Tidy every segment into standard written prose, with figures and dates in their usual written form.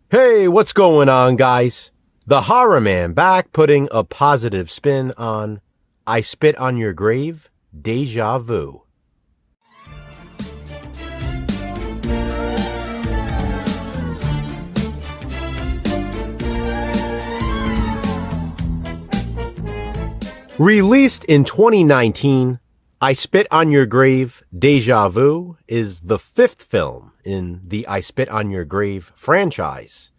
Hey, what's going on, guys? The Horror Man back putting a positive spin on I Spit on Your Grave, Deja Vu. Released in 2019, I Spit on Your Grave, Deja Vu is the fifth film in the I Spit on Your Grave franchise,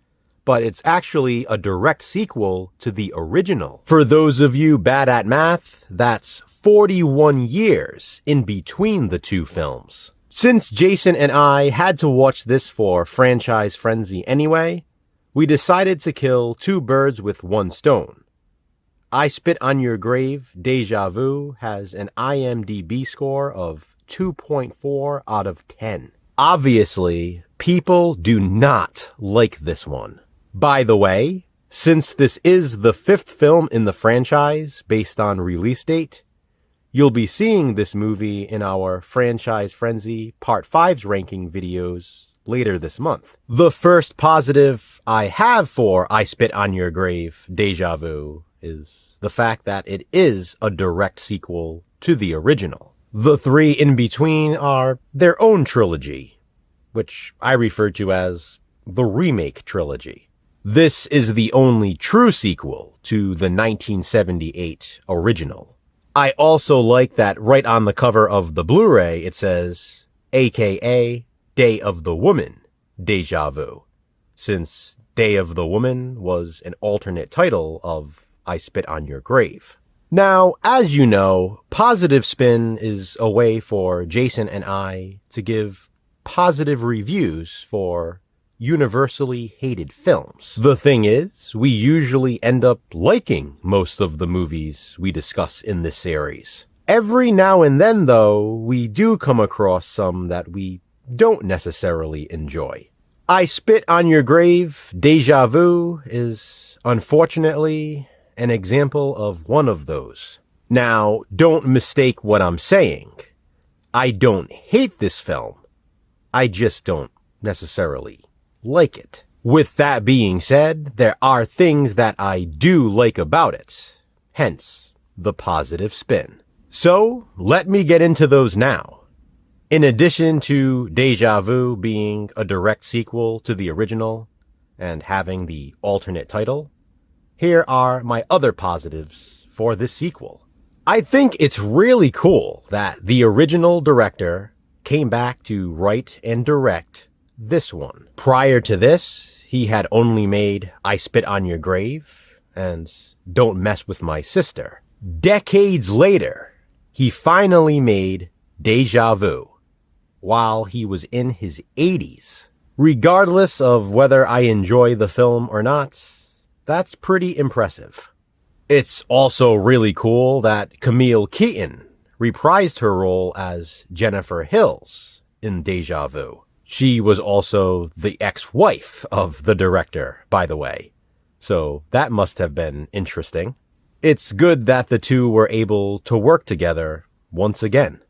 but it's actually a direct sequel to the original. For those of you bad at math, that's 41 years in between the two films. Since Jason and I had to watch this for franchise frenzy anyway, we decided to kill two birds with one stone. I Spit on Your Grave, Deja Vu has an IMDb score of 2.4 out of 10. Obviously, people do not like this one. By the way, since this is the fifth film in the franchise based on release date, you'll be seeing this movie in our Franchise Frenzy Part 5's ranking videos later this month. The first positive I have for I Spit on Your Grave, Deja Vu is the fact that it is a direct sequel to the original. The three in between are their own trilogy, which I refer to as the remake trilogy. This is the only true sequel to the 1978 original. I also like that right on the cover of the Blu-ray it says, a.k.a. Day of the Woman, Deja Vu, since Day of the Woman was an alternate title of I Spit on Your Grave. Now, as you know, positive spin is a way for Jason and I to give positive reviews for universally hated films. The thing is, we usually end up liking most of the movies we discuss in this series. Every now and then, though, we do come across some that we don't necessarily enjoy. I Spit on Your Grave, Deja Vu is, unfortunately, an example of one of those. Now, don't mistake what I'm saying. I don't hate this film. I just don't necessarily like it. With that being said, there are things that I do like about it. Hence, the positive spin. So, let me get into those now. In addition to Deja Vu being a direct sequel to the original and having the alternate title, here are my other positives for this sequel. I think it's really cool that the original director came back to write and direct this one. Prior to this, he had only made I Spit on Your Grave and Don't Mess with My Sister. Decades later, he finally made Deja Vu while he was in his 80s. Regardless of whether I enjoy the film or not, that's pretty impressive. It's also really cool that Camille Keaton reprised her role as Jennifer Hills in Deja Vu. She was also the ex-wife of the director, by the way, so that must have been interesting. It's good that the two were able to work together once again.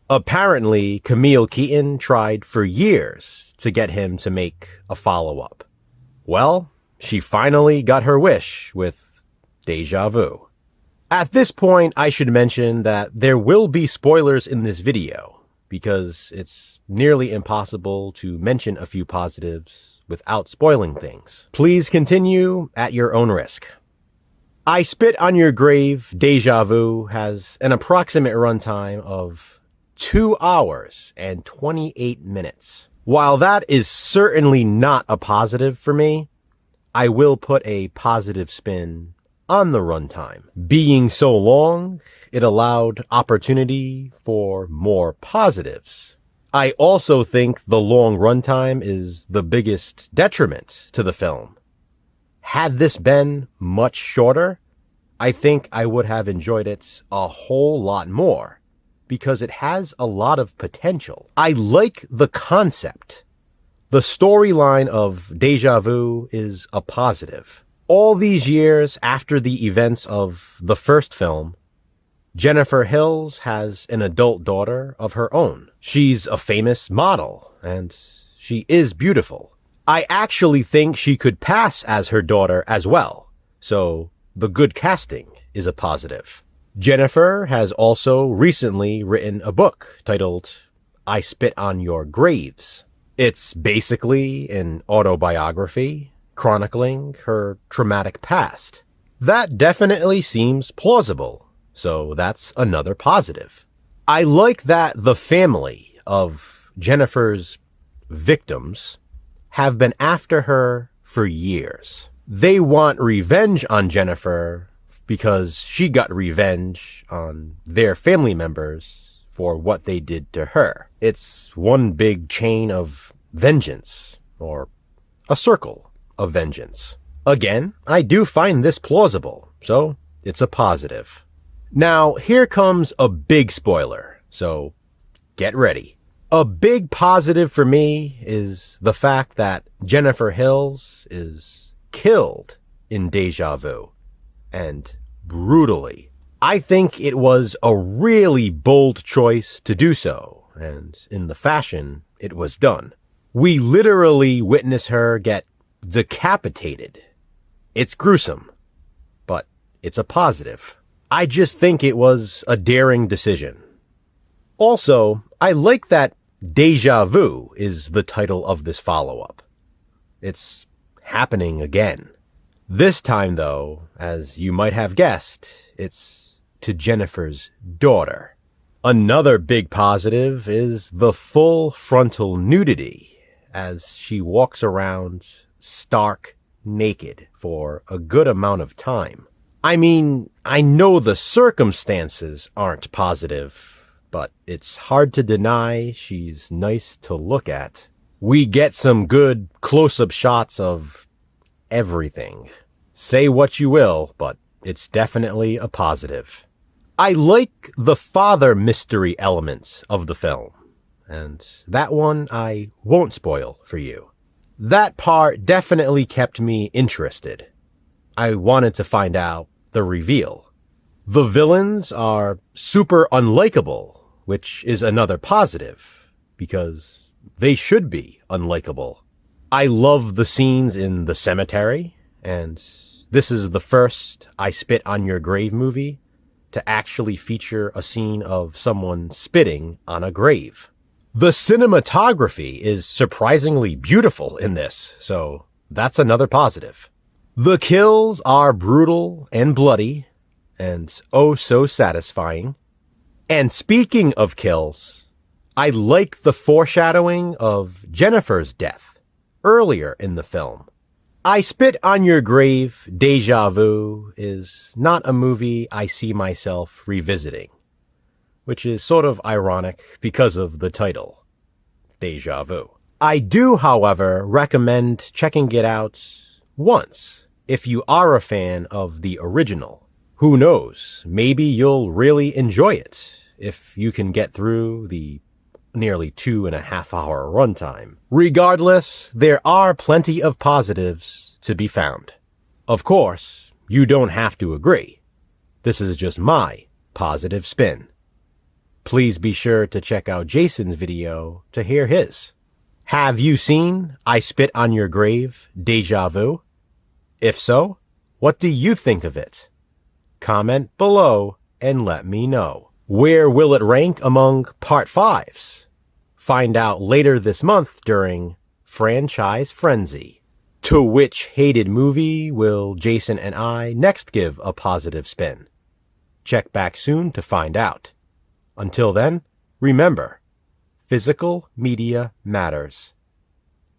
Apparently, Camille Keaton tried for years to get him to make a follow-up. Well, she finally got her wish with Deja Vu. At this point, I should mention that there will be spoilers in this video, because it's nearly impossible to mention a few positives without spoiling things. Please continue at your own risk. I Spit on Your Grave, Deja Vu has an approximate runtime of 2 hours and 28 minutes. While that is certainly not a positive for me, I will put a positive spin on the runtime. Being so long, it allowed opportunity for more positives. I also think the long runtime is the biggest detriment to the film. Had this been much shorter, I think I would have enjoyed it a whole lot more, because it has a lot of potential. I like the concept. The storyline of Deja Vu is a positive. All these years after the events of the first film, Jennifer Hills has an adult daughter of her own. She's a famous model, and she is beautiful. I actually think she could pass as her daughter as well, so the good casting is a positive. Jennifer has also recently written a book titled I Spit on Your Graves. It's basically an autobiography chronicling her traumatic past. That definitely seems plausible, so that's another positive. I like that the family of Jennifer's victims have been after her for years. They want revenge on Jennifer because she got revenge on their family members for what they did to her. It's one big chain of vengeance, or a circle of vengeance. Again, I do find this plausible, so it's a positive. Now, here comes a big spoiler, so get ready. A big positive for me is the fact that Jennifer Hills is killed in Deja Vu, and brutally. I think it was a really bold choice to do so, and in the fashion it was done. We literally witness her get decapitated. It's gruesome, but it's a positive. I just think it was a daring decision. Also, I like that Deja Vu is the title of this follow-up. It's happening again. This time, though, as you might have guessed, it's to Jennifer's daughter. Another big positive is the full frontal nudity as she walks around stark naked for a good amount of time. I mean, I know the circumstances aren't positive, but it's hard to deny she's nice to look at. We get some good close-up shots of everything. Say what you will, but it's definitely a positive. I like the father mystery elements of the film, and that one I won't spoil for you. That part definitely kept me interested. I wanted to find out the reveal. The villains are super unlikable, which is another positive, because they should be unlikable. I love the scenes in the cemetery, and this is the first I Spit on Your Grave movie to actually feature a scene of someone spitting on a grave. The cinematography is surprisingly beautiful in this, so that's another positive. The kills are brutal and bloody, and oh so satisfying. And speaking of kills, I like the foreshadowing of Jennifer's death earlier in the film. I Spit on Your Grave, Deja Vu is not a movie I see myself revisiting, which is sort of ironic because of the title, Deja Vu. I do, however, recommend checking it out once if you are a fan of the original. Who knows, maybe you'll really enjoy it if you can get through the nearly 2.5-hour runtime. Regardless, there are plenty of positives to be found. Of course, you don't have to agree. This is just my positive spin. Please be sure to check out Jason's video to hear his. Have you seen I Spit on Your Grave, Deja Vu? If so, what do you think of it? Comment below and let me know. Where will it rank among Part 5s? Find out later this month during Franchise Frenzy. To which hated movie will Jason and I next give a positive spin? Check back soon to find out. Until then, remember, physical media matters.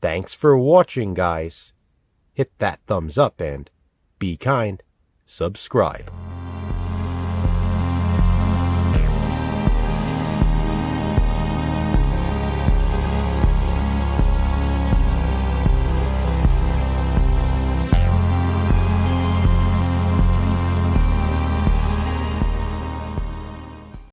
Thanks for watching, guys. Hit that thumbs up and be kind. Subscribe.